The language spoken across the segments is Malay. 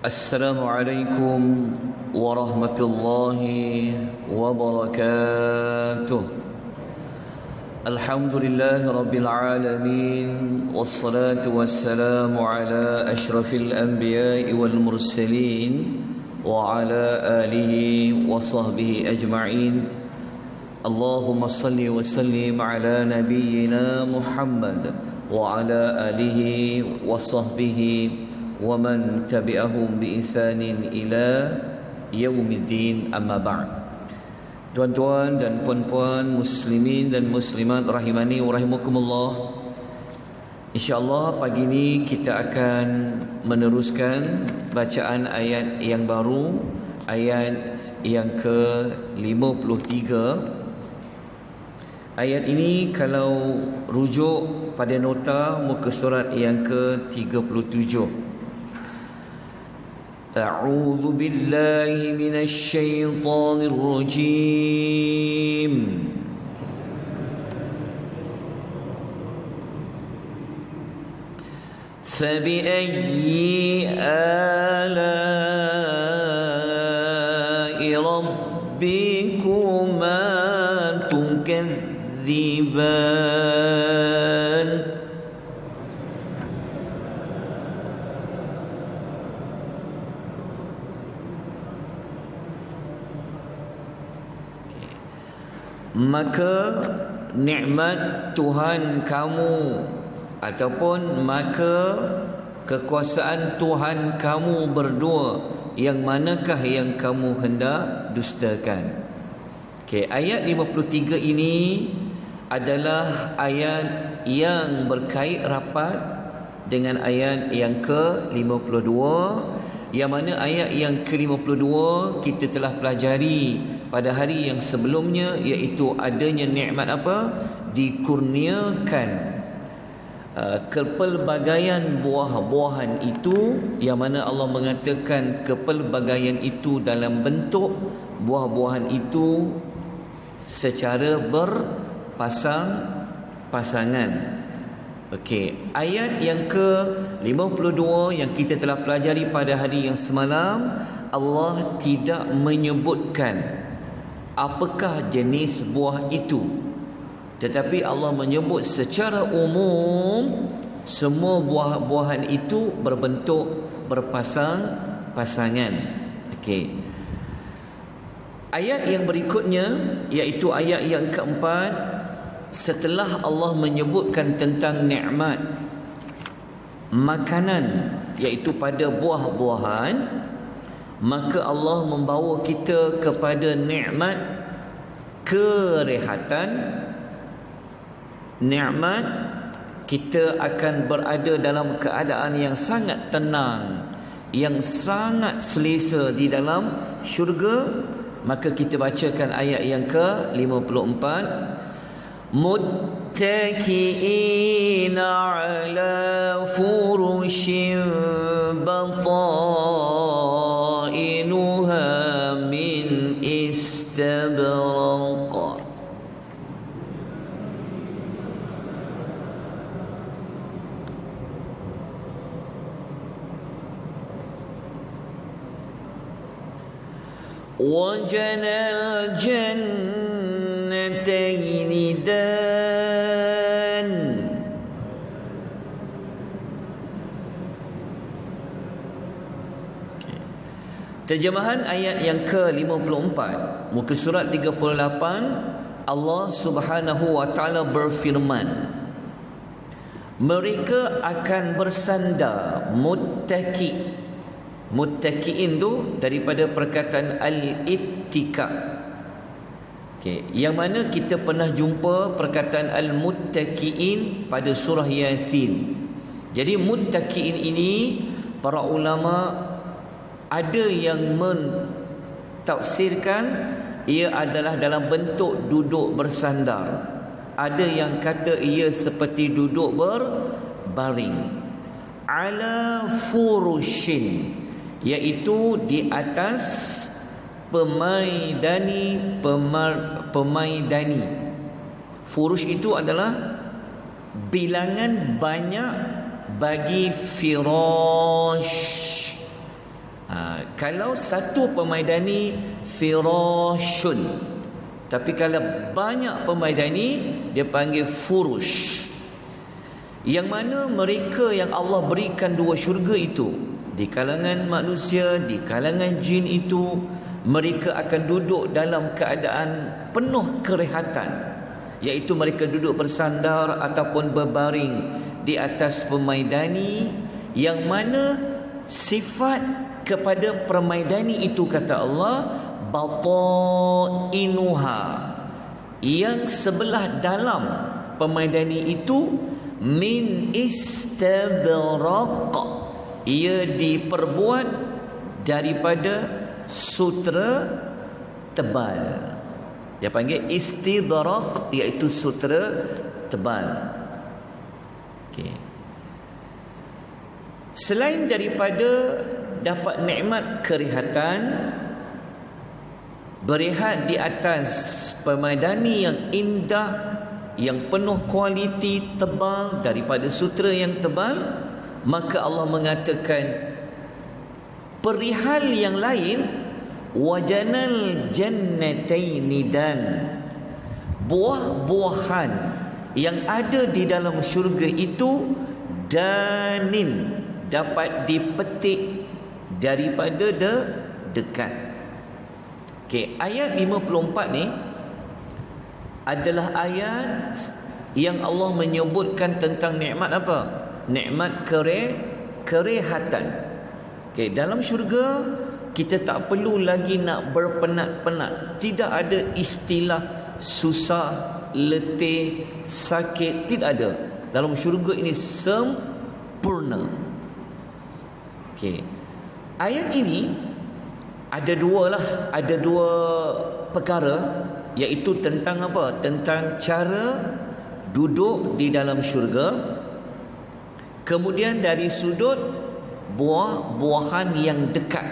Assalamualaikum warahmatullahi wabarakatuh. Alhamdulillahi rabbil alamin, wassalatu wassalamu ala ashrafil anbiya'i wal mursalin wa ala alihi wa sahbihi ajma'in. Allahumma salli wa sallim ala nabiyyina Muhammad wa ala alihi wa sahbihi wa man tabi'ahum bi ihsanin ila yaumiddin, amma ba'd. Tuan-tuan dan puan-puan muslimin dan muslimat rahimani wa rahimakumullah, InsyaAllah pagi ini kita akan meneruskan bacaan ayat yang baru, ayat yang ke-53. Ayat ini kalau rujuk pada nota muka surat yang ke-37. A'udzu billahi minasy syaithanir rajim. فبأي آلاء ربكما تكذبان. Maka nikmat Tuhan kamu ataupun maka kekuasaan Tuhan kamu berdua, yang manakah yang kamu hendak dustakan? Ayat 53 ini adalah ayat yang berkait rapat dengan ayat yang ke-52, yang mana ayat yang ke-52 kita telah pelajari pada hari yang sebelumnya, iaitu adanya nikmat apa? Dikurniakan kepelbagaian buah-buahan itu, yang mana Allah mengatakan kepelbagaian itu dalam bentuk buah-buahan itu secara berpasang-pasangan. Ayat yang ke-52 yang kita telah pelajari pada hari yang semalam, Allah tidak menyebutkan apakah jenis buah itu, tetapi Allah menyebut secara umum semua buah-buahan itu berbentuk berpasang-pasangan. Ayat yang berikutnya, iaitu ayat yang keempat, setelah Allah menyebutkan tentang nikmat makanan, iaitu pada buah-buahan, maka Allah membawa kita kepada nikmat kerehatan. Nikmat kita akan berada dalam keadaan yang sangat tenang, yang sangat selesa di dalam syurga. Maka kita bacakan ayat yang ke-54. Muttaki'ina ala furushin batainuha min istabraq. وَجَنَى الْجَنَّتَيْنِ دَانٍ. Terjemahan ayat yang ke-54 muka surat 38, Allah Subhanahu wa taala berfirman, mereka akan bersandar muttaki. Muttaki'in tu daripada perkataan al-ittika. Yang mana kita pernah jumpa perkataan al-muttaki'in pada surah Yasin. Jadi muttaki'in ini para ulama ada yang mentafsirkan ia adalah dalam bentuk duduk bersandar. Ada yang kata ia seperti duduk berbaring. Ala furushin, iaitu di atas pemaidani. Furush itu adalah bilangan banyak bagi firash. Kalau satu pemaidani firashun, tapi kalau banyak pemaidani dia panggil furush. Yang mana mereka yang Allah berikan dua syurga itu, di kalangan manusia, di kalangan jin itu, mereka akan duduk dalam keadaan penuh kerehatan, iaitu mereka duduk bersandar ataupun berbaring di atas pemaidani, yang mana sifat kepada permaidani itu, kata Allah, batainuha, yang sebelah dalam pemaidani itu min istabraq, ia diperbuat daripada sutera tebal. Dia panggil istibraq, iaitu sutera tebal. Okey. Selain daripada dapat nikmat kerehatan, berehat di atas pemaidani yang indah, yang penuh kualiti, tebal, daripada sutera yang tebal, maka Allah mengatakan perihal yang lain, wajanal jannataini, dan buah-buahan yang ada di dalam syurga itu danin, dapat dipetik daripada dekat. Okey, ayat 54 ni adalah ayat yang Allah menyebutkan tentang nikmat apa? Nikmat kerehatan. Okey, dalam syurga kita tak perlu lagi nak berpenat-penat. Tidak ada istilah susah, letih, sakit, tidak ada. Dalam syurga ini sempurna. Okey. Ayat ini ada dua perkara, iaitu tentang apa? Tentang cara duduk di dalam syurga. Kemudian dari sudut buah-buahan yang dekat.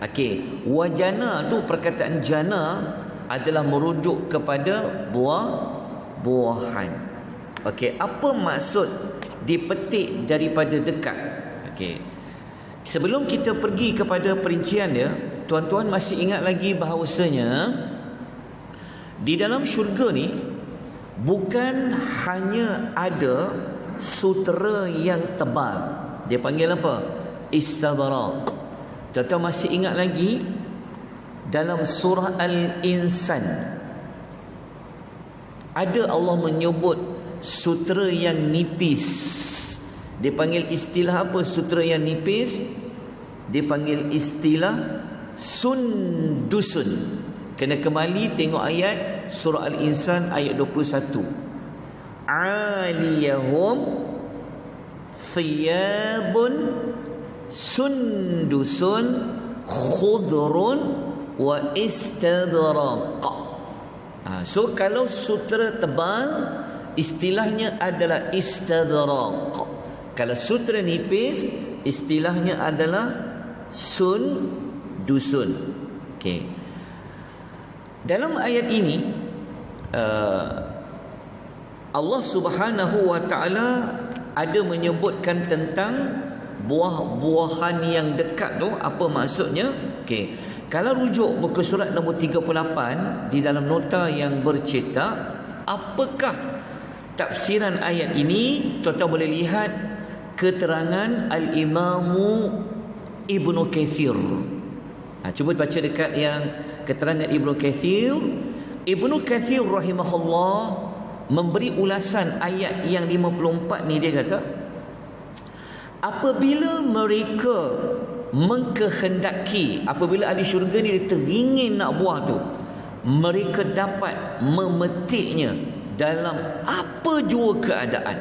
Okey, wajana tu, perkataan jana adalah merujuk kepada buah-buahan. Okey, apa maksud dipetik daripada dekat? Okey. Sebelum kita pergi kepada perincian dia, tuan-tuan masih ingat lagi bahawasanya di dalam syurga ni bukan hanya ada sutera yang tebal. Dia panggil apa? Istabraq. Tuan-tuan masih ingat lagi dalam surah Al-Insan ada Allah menyebut sutera yang nipis. Dia panggil istilah apa sutera yang nipis? Dia panggil istilah sundusun. Kena kembali tengok ayat surah Al-Insan ayat 21. Aliyahum thiyabun sundusun khudrun wa istabraq. So kalau sutera tebal, istilahnya adalah istabraq. Kalau sutera nipis, istilahnya adalah sundusun. Okey. Dalam ayat ini Allah Subhanahu wa taala ada menyebutkan tentang buah-buahan yang dekat tu. Apa maksudnya? Okey. Kalau rujuk muka surat nombor 38 di dalam nota yang bercetak, apakah tafsiran ayat ini? Tuan-tuan boleh lihat keterangan Al-Imamu Ibnu Kathir. Cuba baca dekat yang keterangan Ibnu Kathir. Ibnu Kathir rahimahullah memberi ulasan ayat yang 54 ni. Dia kata, apabila mereka mengkehendaki, apabila ahli syurga ni dia teringin nak buah tu, mereka dapat memetiknya dalam apa jua keadaan,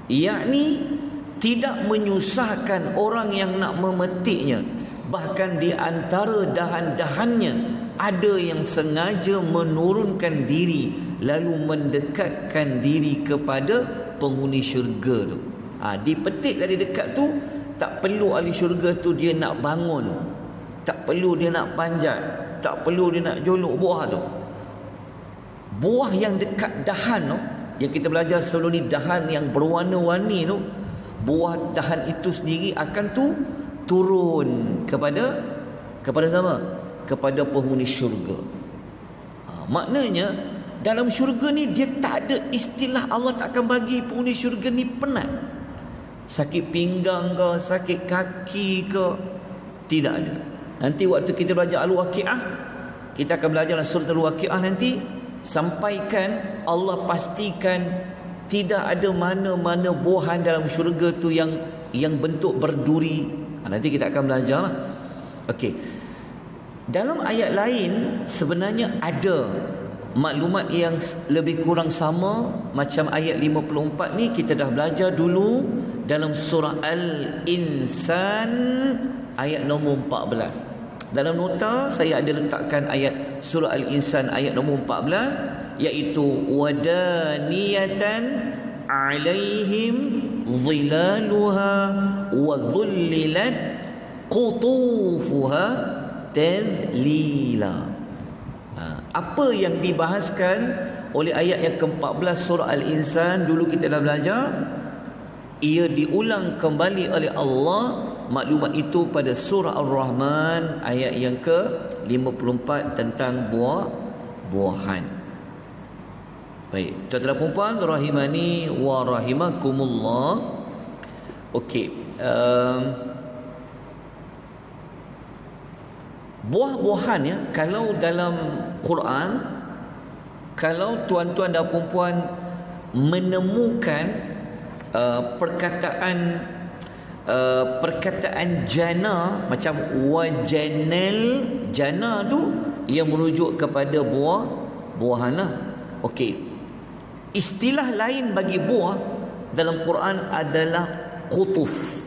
yakni tidak menyusahkan orang yang nak memetiknya. Bahkan di antara dahan-dahannya ada yang sengaja menurunkan diri lalu mendekatkan diri kepada penghuni syurga tu. Dipetik dari dekat tu, tak perlu ahli syurga tu dia nak bangun, tak perlu dia nak panjat, tak perlu dia nak jolok buah tu. buah yang dekat dahan tu, yang kita belajar sebelum ni, dahan yang berwarna-warni tu, buah dahan itu sendiri akan turun kepada sama, kepada penghuni syurga. Maknanya dalam syurga ni dia tak ada istilah, Allah tak akan bagi penghuni syurga ni penat, sakit pinggang ke, sakit kaki ke, tidak ada. Nanti waktu kita belajar Al-Waqi'ah, kita akan belajar dalam surah Al-Waqi'ah nanti, sampaikan Allah pastikan tidak ada mana-mana buahan dalam syurga tu yang bentuk berduri. Nanti kita akan belajar lah. Okey. Dalam ayat lain sebenarnya ada maklumat yang lebih kurang sama macam ayat 54 ni. Kita dah belajar dulu dalam surah Al-Insan ayat nombor 14. Dalam nota saya ada letakkan ayat surah Al-Insan ayat nombor 14, iaitu wadaniyatan alaihim zilaluha wa dhullilat qutufuha tadlila. Apa yang dibahaskan oleh ayat yang ke-14 surah Al-Insan dulu kita dah belajar, ia diulang kembali oleh Allah maklumat itu pada surah Ar-Rahman ayat yang ke-54 tentang buah-buahan. Baik, tuan-tuan dan puan rahimani wa rahimakumullah. Okey, buah-buahan ya, kalau dalam Quran, kalau tuan-tuan dan puan menemukan perkataan jana macam wajanal, jana tu ia merujuk kepada buah-buahan lah. Okey, istilah lain bagi buah dalam Quran adalah qutuf,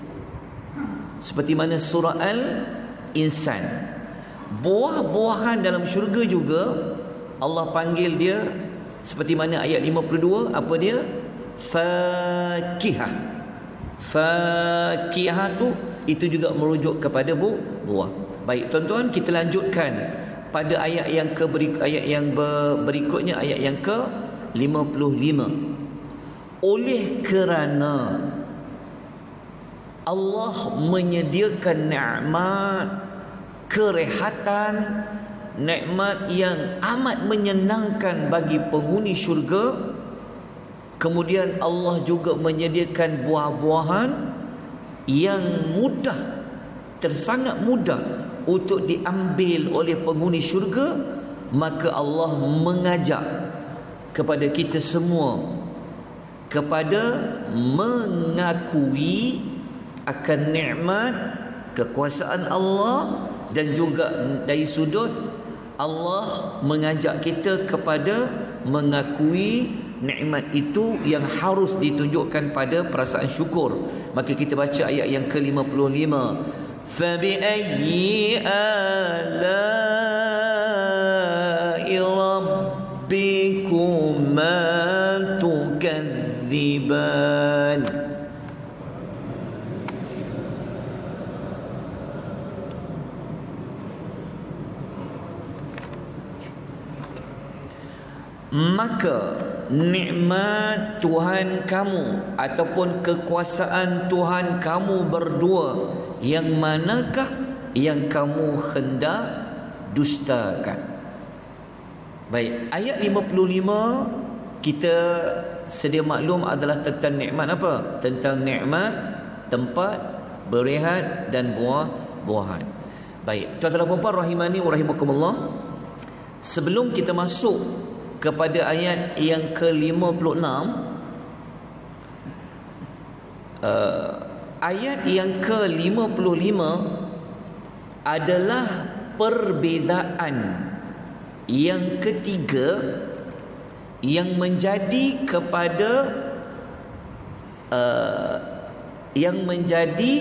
seperti mana surah Al-Insan. Buah-buahan dalam syurga juga Allah panggil dia seperti mana ayat 52, apa dia? Fakihah. Fakihah tu itu juga merujuk kepada buah. Baik tuan-tuan, kita lanjutkan pada ayat yang berikutnya, ayat yang ke-55. Oleh kerana Allah menyediakan nikmat kerehatan, nikmat yang amat menyenangkan bagi penghuni syurga, kemudian Allah juga menyediakan buah-buahan yang mudah, tersangat mudah untuk diambil oleh penghuni syurga, maka Allah mengajak kepada kita semua kepada mengakui akan nikmat kekuasaan Allah, dan juga dari sudut Allah mengajak kita kepada mengakui nikmat itu yang harus ditunjukkan pada perasaan syukur. Maka kita baca ayat yang ke-55, fabi'ayyi ala'i rabbikuma tukadziban. Maka nikmat Tuhan kamu ataupun kekuasaan Tuhan kamu berdua, yang manakah yang kamu hendak dustakan? Baik, ayat 55 kita sedia maklum adalah tentang nikmat apa? Tentang nikmat tempat berehat dan buah-buahan. Baik, tuan-tuan dan puan rahimani wa rahimakumullah, sebelum kita masuk kepada ayat yang ke-56, ayat yang ke-55 adalah perbezaan yang ketiga yang menjadi kepada yang menjadi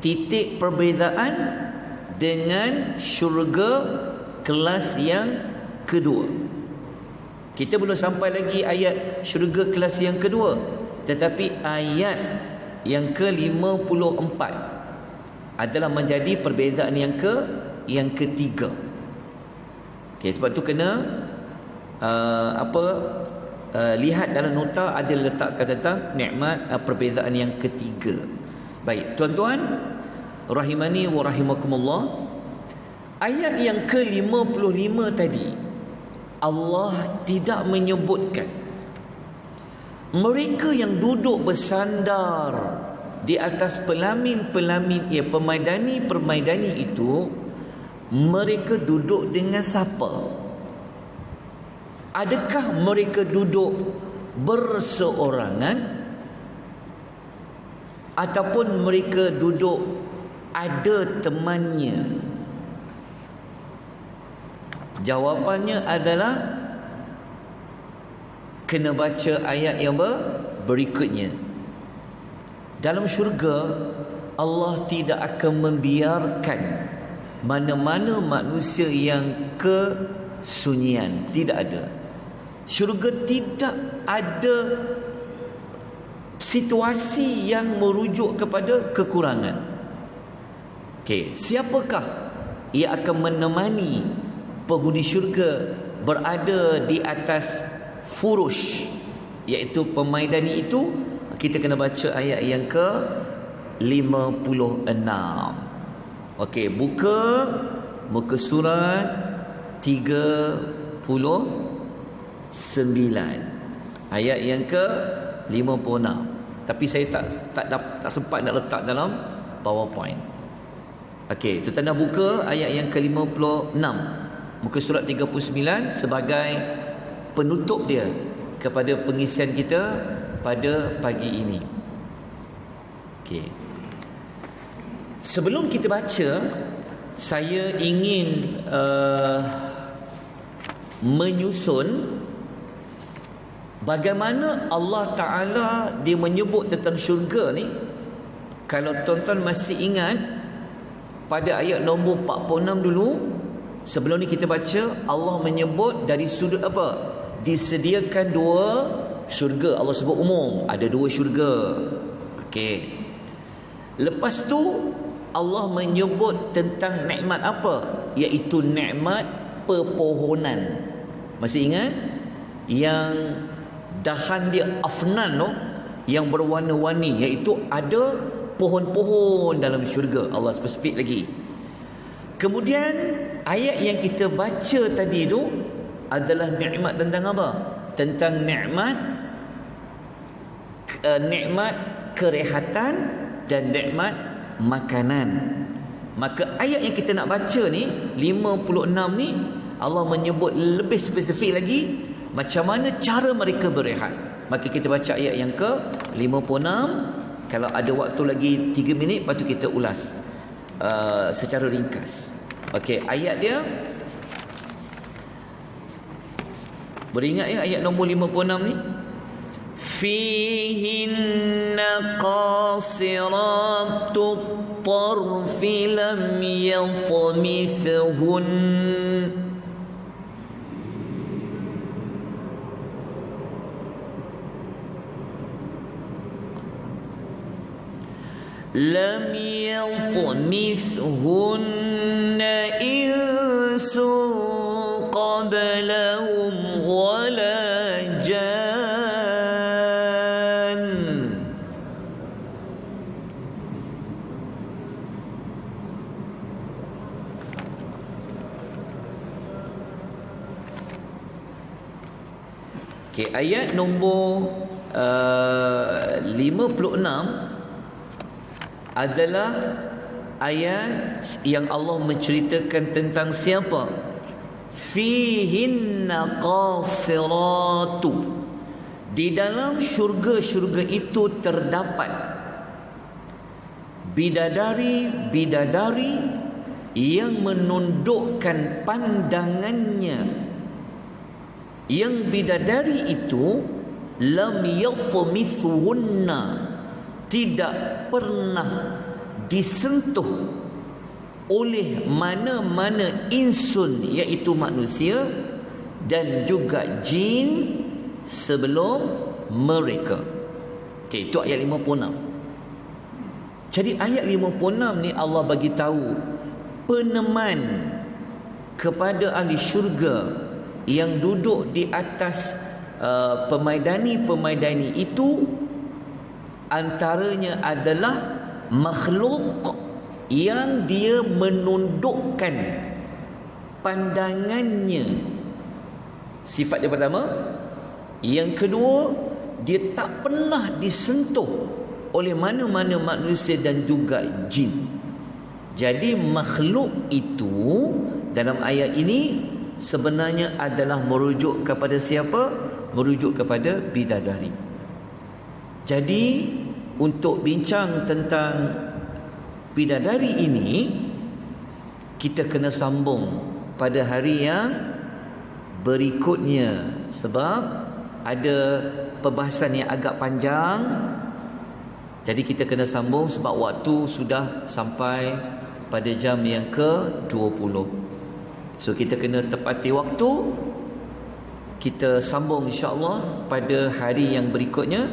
titik perbezaan dengan syurga kelas yang kedua. Kita belum sampai lagi ayat syurga kelas yang kedua, tetapi ayat yang ke-54 adalah menjadi perbezaan yang ketiga. Okey, sebab tu kena lihat dalam nota ada letakkan tentang nikmat perbezaan yang ketiga. Baik, tuan-tuan rahimani wa rahimakumullah, ayat yang ke-55 tadi Allah tidak menyebutkan mereka yang duduk bersandar di atas pelamin-pelamin permaidani itu, mereka duduk dengan siapa? Adakah mereka duduk berseorangan ataupun mereka duduk ada temannya? Jawapannya adalah kena baca ayat yang berikutnya. Dalam syurga Allah tidak akan membiarkan mana-mana manusia yang kesunyian. Tidak ada. Syurga tidak ada situasi yang merujuk kepada kekurangan. Okey, siapakah ia akan menemani penghuni syurga berada di atas furush, iaitu pemaidani itu? Kita kena baca ayat yang ke-56. Okey, buka muka surat 39, ayat yang ke-56. Tapi saya tak sempat nak letak dalam PowerPoint. Okey, tuan-tuan dah buka ayat yang ke-56, muka surat 39 sebagai penutup dia kepada pengisian kita pada pagi ini. Okey. Sebelum kita baca, saya ingin menyusun bagaimana Allah Ta'ala dia menyebut tentang syurga ni. Kalau tuan-tuan masih ingat pada ayat nombor 46 dulu, sebelum ni kita baca Allah menyebut dari sudut apa? Disediakan dua syurga. Allah sebut umum ada dua syurga. Okey. Lepas tu Allah menyebut tentang nikmat apa? Iaitu nikmat pepohonan. Masih ingat? Yang dahan dia afnan tu, yang berwarna-warni, iaitu ada pohon-pohon dalam syurga. Allah spesifik lagi. Kemudian ayat yang kita baca tadi tu adalah nikmat tentang apa? Tentang nikmat kerehatan dan nikmat makanan. Maka ayat yang kita nak baca ni 56 ni Allah menyebut lebih spesifik lagi macam mana cara mereka berehat. Maka kita baca ayat yang ke-56. Kalau ada waktu lagi 3 minit, lepas tu kita ulas secara ringkas. Okey, ayat dia beringat ya, ayat nombor 56 ni. Fihinna qasiratut tarfi lam yatmithhun lam yatmithhunna insun qablahum wala jan. Okay, ayat nombor 56 adalah ayat yang Allah menceritakan tentang siapa? Fihinna qasiratu. Di dalam syurga-syurga itu terdapat bidadari-bidadari yang menundukkan pandangannya. Yang bidadari itu lam yatmithunna, tidak pernah disentuh oleh mana-mana insun, iaitu manusia dan juga jin sebelum mereka. Okey, itu ayat 56. Jadi ayat 56 ni Allah bagi tahu peneman kepada ahli syurga yang duduk di atas pemaidani-pemaidani itu antaranya adalah makhluk yang dia menundukkan pandangannya. Sifat yang pertama. Yang kedua, dia tak pernah disentuh oleh mana-mana manusia dan juga jin. Jadi makhluk itu dalam ayat ini sebenarnya adalah merujuk kepada siapa? Merujuk kepada bidadari. Jadi untuk bincang tentang bidadari ini, kita kena sambung pada hari yang berikutnya, sebab ada perbahasan yang agak panjang. Jadi kita kena sambung sebab waktu sudah sampai pada jam yang ke-20. So kita kena tepati waktu. Kita sambung insya-Allah pada hari yang berikutnya.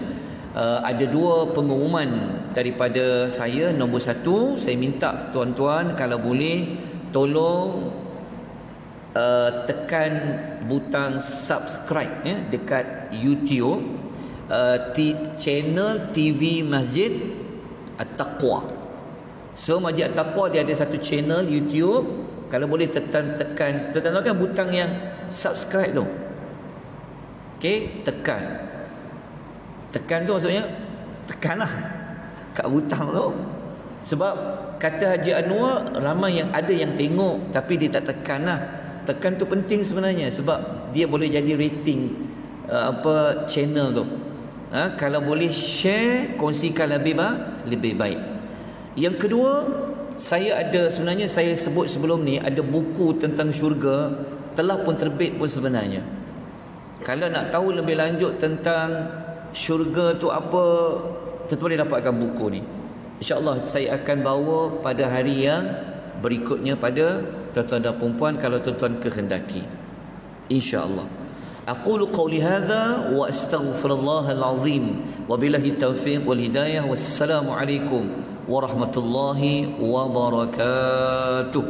Ada dua pengumuman daripada saya. Nombor satu, saya minta tuan-tuan kalau boleh tolong tekan butang subscribe dekat YouTube channel TV Masjid At-Taqwa. So Masjid At-Taqwa dia ada satu channel YouTube. Kalau boleh tekan butang yang subscribe tu. Okey, tekan tu maksudnya tekanlah kat butang tu. Sebab kata Haji Anwar, ramai yang ada yang tengok tapi dia tak tekan lah. Tekan tu penting sebenarnya sebab dia boleh jadi rating channel tu. Kalau boleh share, kongsikan lebih baik. Yang kedua, sebenarnya saya sebut sebelum ni ada buku tentang syurga telah pun terbit pun sebenarnya. Kalau nak tahu lebih lanjut tentang syurga tu apa, tuan boleh dapatkan buku ni. InsyaAllah saya akan bawa pada hari yang berikutnya pada tuan-tuan dan puan kalau tuan-tuan kehendaki, insya-Allah. Aqulu qawli hadha wa astaghfirullahal azim wa billahi taufiq wal hidayah. Wassalamu alaikum warahmatullahi wabarakatuh.